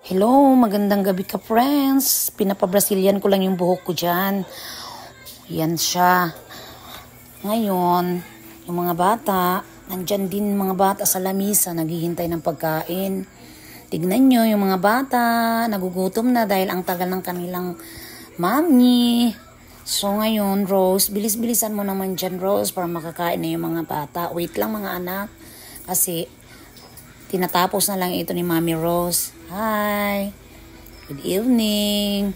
Hello, magandang gabi ka friends. Pinapa-Brazilian ko lang yung buhok ko dyan. Yan siya. Ngayon, yung mga bata, nandyan din mga bata sa lamisa, naghihintay ng pagkain. Tignan nyo yung mga bata, nagugutom na dahil ang tagal ng kanilang mami. So ngayon, Rose, bilis-bilisan mo naman dyan, Rose, para makakain na yung mga bata. Wait lang mga anak, kasi tinatapos na lang ito ni Mami Rose. Hi! Good evening!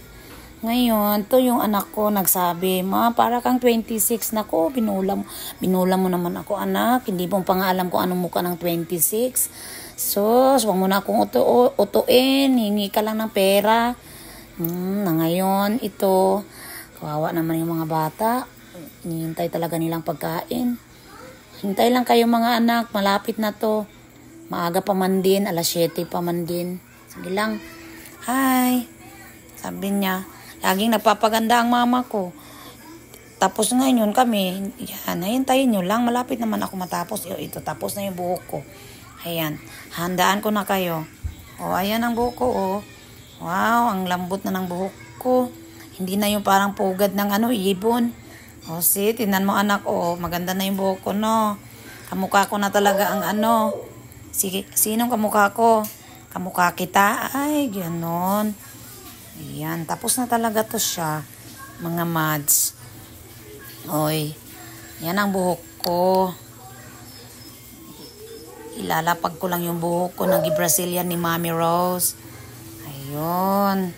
Ngayon, to yung anak ko nagsabi, Ma, para kang 26 na ko. Binulam mo naman ako, anak. Hindi mo pa nga alam kung anong mukha ng 26. Sus, wag mo na akong utuin. Hingi ka lang ng pera. Na ngayon, ito, kawawa naman yung mga bata. Hinihintay talaga nilang pagkain. Hintay lang kayo mga anak, malapit na to. Maaga pa man din, alas 7 pa man din. Sige lang. Hi. Sabi niya, laging nagpapaganda ang mama ko. Tapos ngayon kami, yan, hintayin nyo lang. Malapit naman ako matapos. Ito, tapos na yung buhok ko. Ayan, handaan ko na kayo. O, ayan ang buhok ko, oh. Wow, ang lambot na ng buhok ko. Hindi na yung parang pugad ng ibon. O, see, tinan mo anak, oh. Maganda na yung buhok ko, no. Kamukha ko na talaga ang Sige, sinong kamukha ko? Kamukha kita? Ay, ganon. Ayan, tapos na talaga to siya. Mga mads. Oy, yan ang buhok ko. Ilalapag ko lang yung buhok ko ng Brazilian ni Mami Rose. Ayun.